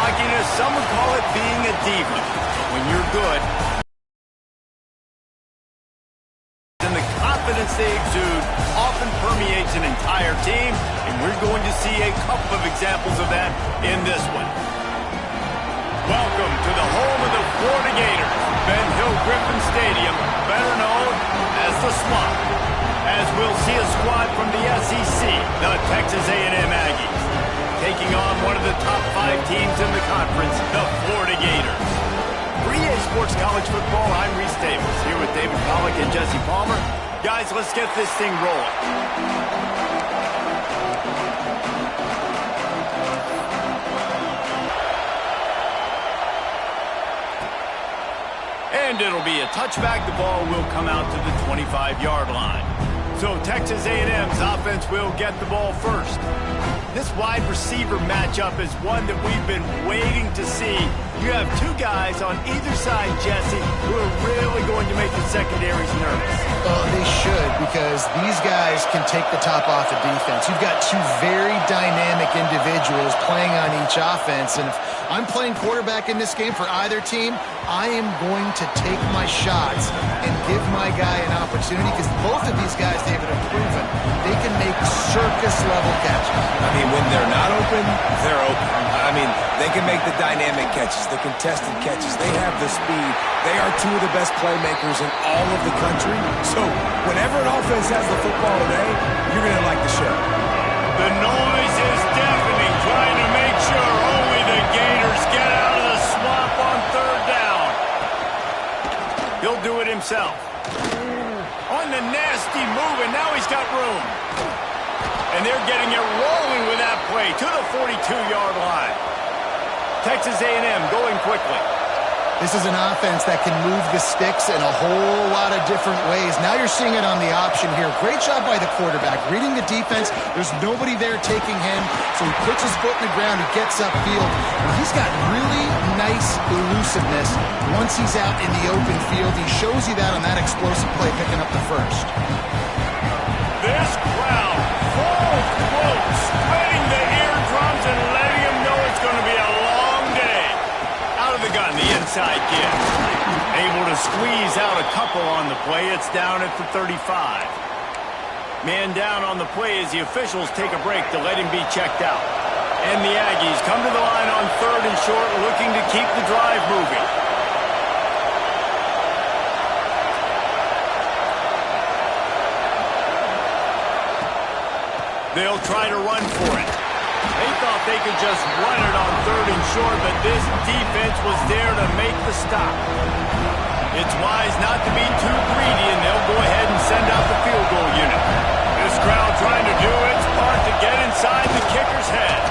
Cockiness, some would call it being a diva. When you're good, and the confidence they exude often permeates an entire team, and we're going to see a couple of examples of that in this one. Welcome to the home of the Florida Gators, Ben Hill Griffin Stadium, better known as the Swamp, as we'll see a squad from the SEC, the Texas A&M Aggies, taking on one of the top 5 teams in the conference, the Florida Gators. For EA Sports College Football, I'm Reese Davis, here with David Pollack and Jesse Palmer. Guys, let's get this thing rolling. And it'll be a touchback. The ball will come out to the 25-yard line. So Texas A&M's offense will get the ball first. This wide receiver matchup is one that we've been waiting to see. You have 2 guys on either side, Jesse, who are really going to make the secondaries nervous. Oh, they should, because these guys can take the top off the defense. You've got 2 very dynamic individuals playing on each offense, and if I'm playing quarterback in this game for either team, I am going to take my shots and give my guy an opportunity, because both of these guys, David, have proven they can make circus-level catches. I mean, when they're not open, they're open. I mean, they can make the dynamic catches, the contested catches. They have the speed. They are 2 of the best playmakers in all of the country. So whenever an offense has the football today, you're going to like the show. The noise is deafening, trying to make sure only the Gators get out of the swamp on 3rd down. He'll do it himself. On the nasty move, and now he's got room. And they're getting it rolling with that play to the 42-yard line. Texas A&M going quickly. This is an offense that can move the sticks in a whole lot of different ways. Now you're seeing it on the option here. Great job by the quarterback. Reading the defense, there's nobody there taking him, so he puts his foot in the ground, he gets upfield. And he's got really nice elusiveness once he's out in the open field. He shows you that on that explosive play, picking up the first. This crowd, full throat, spreading the eardrums and letting him know it's going to be a long day. Out of the gun, the inside kid. Able to squeeze out a couple on the play. It's down at the 35. Man down on the play as the officials take a break to let him be checked out. And the Aggies come to the line on 3rd and short, looking to keep the drive moving. They'll try to run for it. They thought they could just run it on 3rd and short, but this defense was there to make the stop. It's wise not to be too greedy, and they'll go ahead and send out the field goal unit. This crowd trying to do its part to get inside the kicker's head.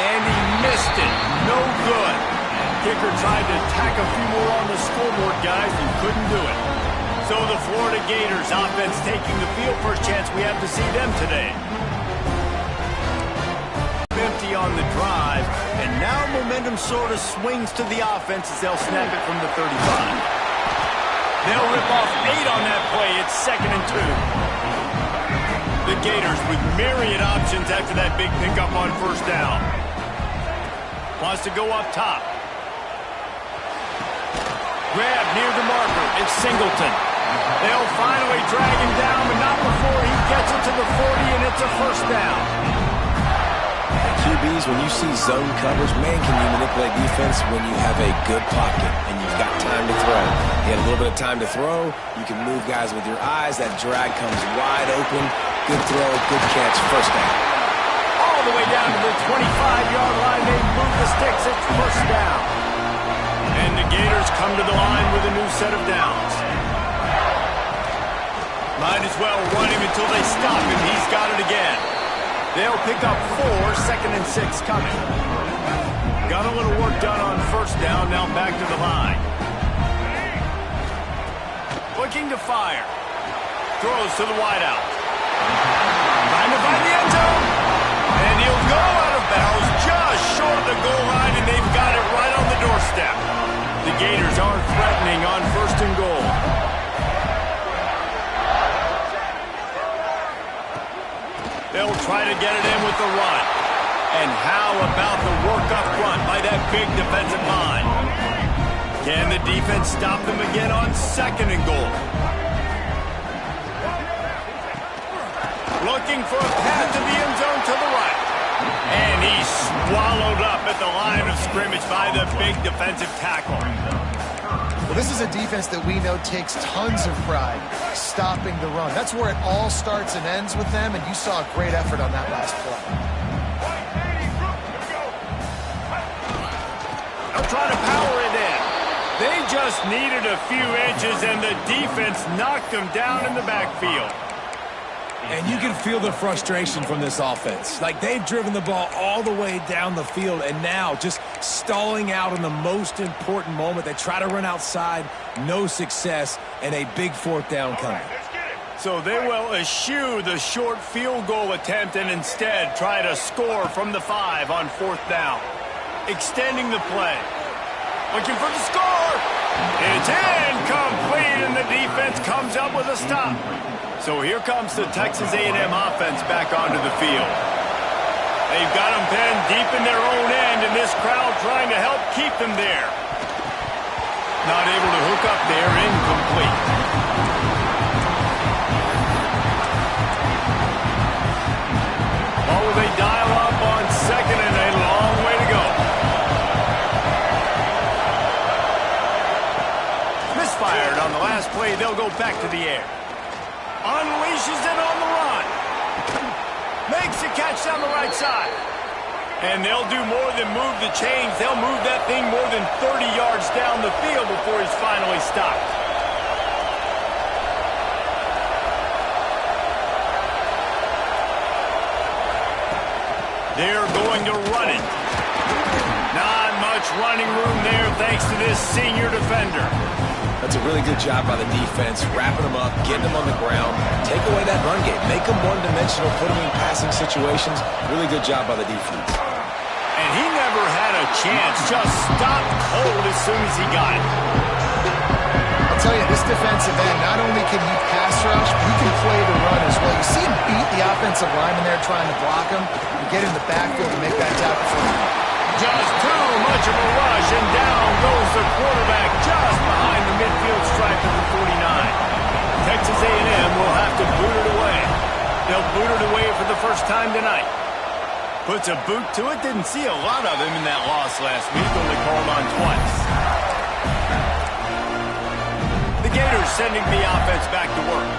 And he missed it. No good. Kicker tried to tack a few more on the scoreboard, guys, and couldn't do it. So the Florida Gators offense taking the field. First chance we have to see them today. Empty on the drive, and now momentum sort of swings to the offense as they'll snap it from the 35. They'll rip off 8 on that play. It's 2nd and 2. The Gators with myriad options after that big pickup on 1st down. Wants to go up top. Grab near the marker. It's Singleton. They'll finally drag him down, but not before he gets it to the 40, and it's a 1st down. QBs, when you see zone coverage, man, can you manipulate defense when you have a good pocket and you've got time to throw. You had a little bit of time to throw. You can move guys with your eyes. That drag comes wide open. Good throw, good catch, 1st down. All the way down to the 25-yard line. They move the sticks. It's 1st down. And the Gators come to the line with a new set of downs. Might as well run him until they stop him. He's got it again. They'll pick up 4, 2nd and 6 coming. Got a little work done on 1st down, now back to the line. Looking to fire. Throws to the wideout. Trying to find the end zone. And he'll go out of bounds just short of the goal line, and they've got it right on the doorstep. The Gators are threatening on 1st and goal. They'll try to get it in with the run. And how about the work up front by that big defensive line? Can the defense stop them again on 2nd and goal? Looking for a path to the end zone to the right. And he's swallowed up at the line of scrimmage by the big defensive tackle. Well, this is a defense that we know takes tons of pride stopping the run. That's where it all starts and ends with them, and you saw a great effort on that last play. They'll try to power it in. They just needed a few inches, and the defense knocked them down in the backfield. And you can feel the frustration from this offense. Like, they've driven the ball all the way down the field, and now just stalling out in the most important moment. They try to run outside, no success, and a big 4th down coming. So they will eschew the short field goal attempt and instead try to score from the 5 on 4th down. Extending the play. Looking for the score. It's incomplete, and the defense comes up with a stop. So here comes the Texas A&M offense back onto the field. They've got them pinned deep in their own end, and this crowd trying to help keep them there. Not able to hook up there, incomplete. Oh, will they dial up on 2nd and a long way to go? Misfired on the last play. They'll go back to the air. Unleashes it on the run. Makes the catch down the right side. And they'll do more than move the chains. They'll move that thing more than 30 yards down the field before he's finally stopped. They're going to run it. Not much running room there thanks to this senior defender. That's a really good job by the defense, wrapping them up, getting them on the ground, take away that run game, make them one-dimensional, put them in passing situations. Really good job by the defense. And he never had a chance, just stopped cold as soon as he got it. I'll tell you, this defensive end, not only can he pass rush, but he can play the run as well. You see him beat the offensive lineman there trying to block him and get in the backfield and make that tackle for him. Just too much of a rush, and down goes the quarterback just behind the midfield stripe of the 49. Texas A&M will have to boot it away. They'll boot it away for the first time tonight. Puts a boot to it. Didn't see a lot of him in that loss last week, only called on twice. The Gators sending the offense back to work.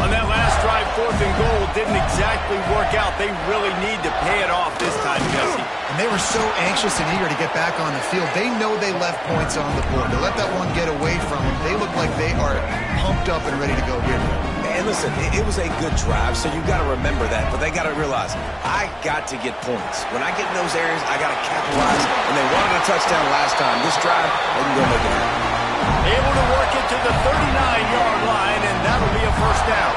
On that last drive, 4th and goal didn't exactly work out. They really need to pay it off this time, Jesse. And they were so anxious and eager to get back on the field. They know they left points on the board. To let that one get away from them, they look like they are pumped up and ready to go here. And listen, it was a good drive, so you got to remember that. But they got to realize, I got to get points. When I get in those areas, I got to capitalize. And they wanted a touchdown last time. This drive, they can go make it happen. Able to work it to the 39-yard line, and that'll be a first down.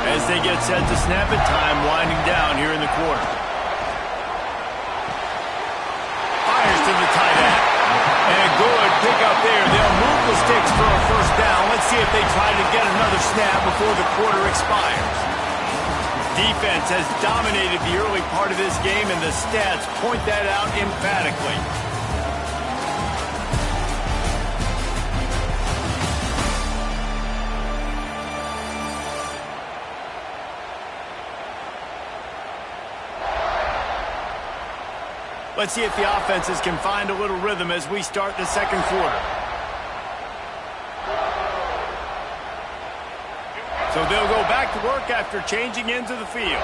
As they get set to snap it, time winding down here in the quarter. Fires to the tight end. And a good pickup there. They'll move the sticks for a first down. Let's see if they try to get another snap before the quarter expires. Defense has dominated the early part of this game, and the stats point that out emphatically. Let's see if the offenses can find a little rhythm as we start the second quarter. So they'll go back to work after changing into the field.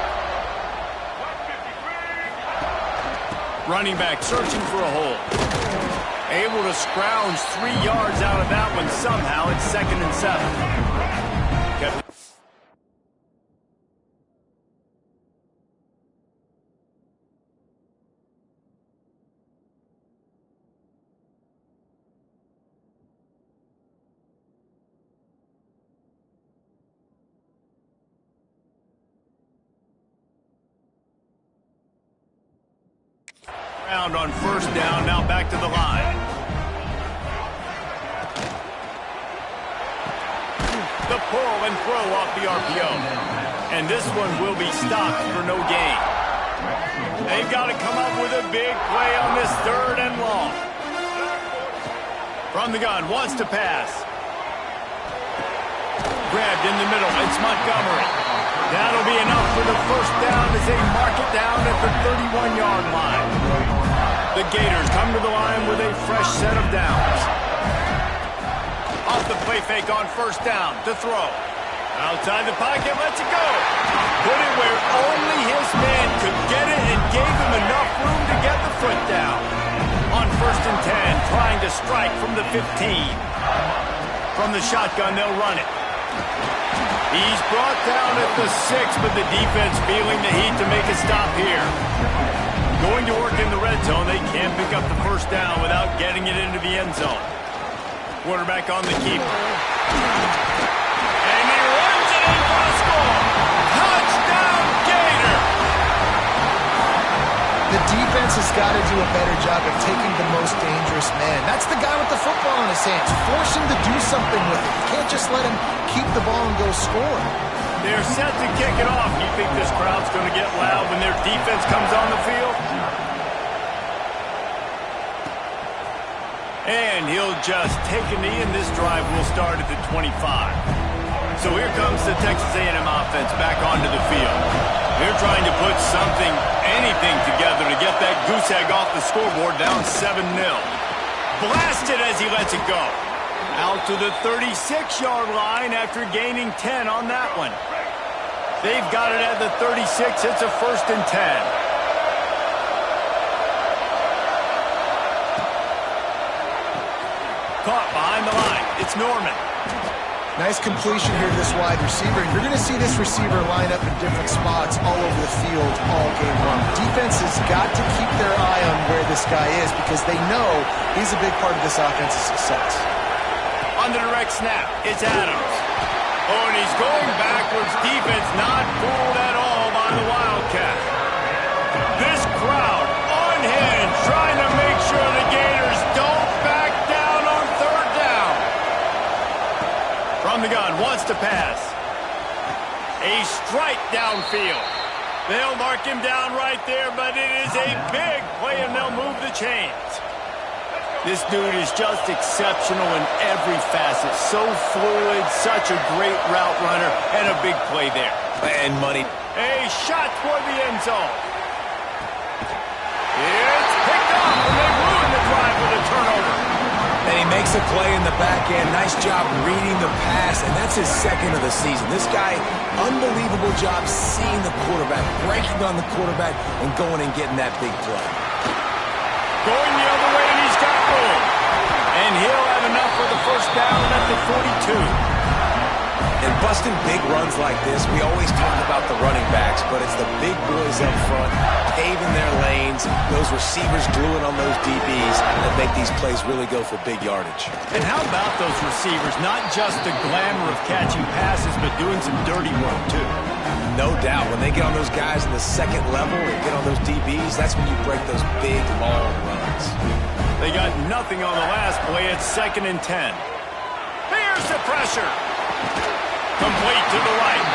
Running back searching for a hole. Able to scrounge 3 yards out of that one somehow. It's 2nd and 7. Kept round on first down, now back to the line. The pull and throw off the RPO. And this one will be stopped for no gain. They've got to come up with a big play on this 3rd and long. From the gun, wants to pass. Grabbed in the middle, it's Montgomery. That'll be enough for the first down as they mark it down at the 31-yard line. The Gators come to the line with a fresh set of downs. Off the play fake on 1st down to throw. Outside the pocket, lets it go. Put it where only his man could get it and gave him enough room to get the foot down. On 1st and 10, trying to strike from the 15. From the shotgun, they'll run it. He's brought down at the 6, but the defense feeling the heat to make a stop here. Going to work in the red zone, they can't pick up the 1st down without getting it into the end zone. Quarterback on the keeper. And he runs it in for a score. Touchdown, Gator! The defense has got to do a better job of taking the most dangerous man. That's the guy with the football in his hands. Force him to do something with it. You can't just let him keep the ball and go score. They're set to kick it off. You think this crowd's going to get loud when their defense comes on the field? And he'll just take a knee, and this drive will start at the 25. So here comes the Texas A&M offense back onto the field. They're trying to put something, anything together to get that goose egg off the scoreboard down 7-0. Blasted as he lets it go. Out to the 36-yard line after gaining 10 on that one. They've got it at the 36. It's a 1st and 10. Caught behind the line. It's Norman. Nice completion here to this wide receiver. You're going to see this receiver line up in different spots all over the field all game long. Defense has got to keep their eye on where this guy is because they know he's a big part of this offense's success. On the direct snap, it's Adams. Oh, and he's going backwards. Defense not fooled at all by the Wildcat. This crowd on hand trying to make sure the Gators don't back down on 3rd down. From the gun, wants to pass. A strike downfield. They'll mark him down right there, but it is a big play, and they'll move the chains. This dude is just exceptional in every facet. So fluid, such a great route runner, and a big play there. And money. A shot toward the end zone. It's picked up, and they ruin the drive with a turnover. And he makes a play in the back end. Nice job reading the pass, and that's his 2nd of the season. This guy, unbelievable job seeing the quarterback, breaking on the quarterback, and going and getting that big play. Going the other way, and he's got room. And he'll have enough for the 1st down at the 42. And busting big runs like this, we always talk about the running backs, but it's the big boys up front, paving their lanes, those receivers gluing on those DBs that make these plays really go for big yardage. And how about those receivers? Not just the glamour of catching passes, but doing some dirty work, too. No doubt. When they get on those guys in the 2nd level and get on those DBs, that's when you break those big, long runs. They got nothing on the last play. It's 2nd and 10. Here's the pressure. Complete to the right.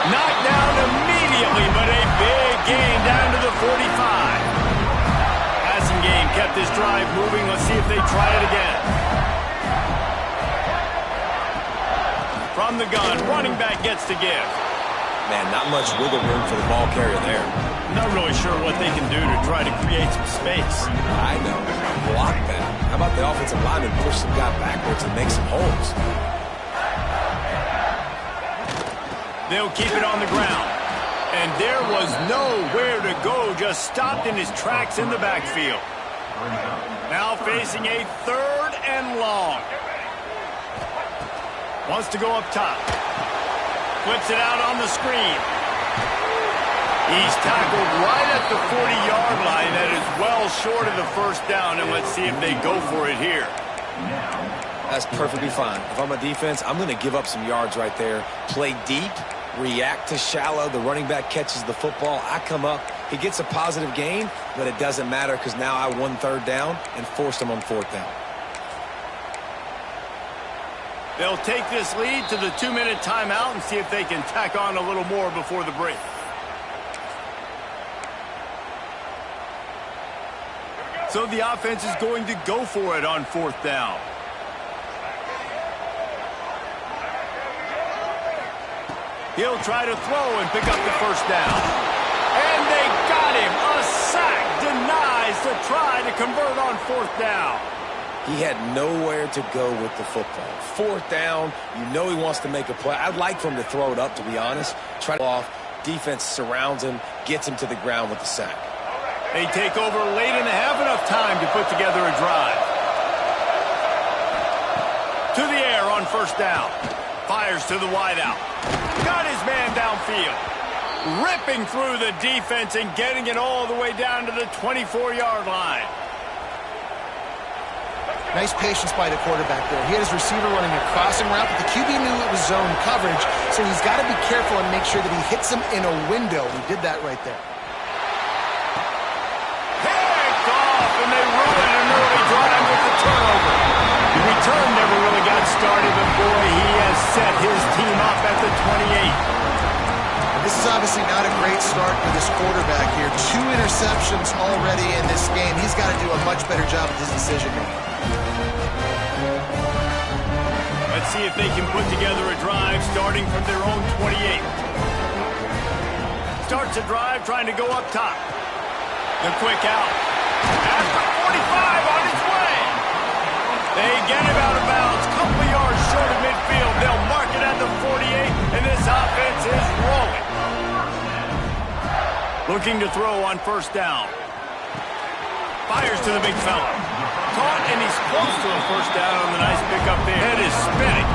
Knocked down immediately, but a big gain down to the 45. Passing game kept this drive moving. Let's see if they try it again. From the gun, running back gets to give. Man, not much wiggle room for the ball carrier there. Not really sure what they can do to try to create some space. I know. Block that. How about the offensive lineman push some guy backwards and make some holes? They'll keep it on the ground. And there was nowhere to go, just stopped in his tracks in the backfield. Now facing a 3rd and long. Wants to go up top. Flips it out on the screen. He's tackled right at the 40-yard line. That is well short of the 1st down, and let's see if they go for it here. That's perfectly fine. If I'm a defense, I'm going to give up some yards right there. Play deep, react to shallow. The running back catches the football. I come up. He gets a positive gain, but it doesn't matter because now I won 3rd down and forced him on 4th down. They'll take this lead to the 2-minute timeout and see if they can tack on a little more before the break. So the offense is going to go for it on 4th down. He'll try to throw and pick up the 1st down. And they got him. A sack denies the try to convert on 4th down. He had nowhere to go with the football. 4th down, you know he wants to make a play. I'd like for him to throw it up, to be honest. Try to off. Defense surrounds him, gets him to the ground with the sack. They take over late in the half, enough time to put together a drive. To the air on 1st down. Fires to the wideout. Got his man downfield. Ripping through the defense and getting it all the way down to the 24-yard line. Nice patience by the quarterback there. He had his receiver running a crossing route, but the QB knew it was zone coverage, so he's got to be careful and make sure that he hits him in a window. He did that right there. Picked off, and they ruin an early drive with the turnover. The return never really got started, but boy, he has set his team up at the 28. This is obviously not a great start for this quarterback here. 2 interceptions already in this game. He's got to do a much better job with his decision-making. Let's see if they can put together a drive starting from their own 28. Starts a drive trying to go up top. The quick out. At the 45 on its way. They get him out of bounds. Couple of yards short of midfield. They'll mark it at the 48, and this offense is rolling. Looking to throw on 1st down. Fires to the big fella. Caught, and he's close to a 1st down on the nice pickup there. Head is spinning.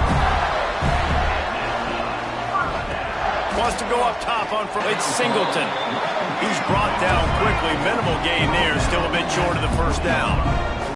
Wants to go up top on it's Singleton. He's brought down quickly. Minimal gain there. Still a bit short of the 1st down.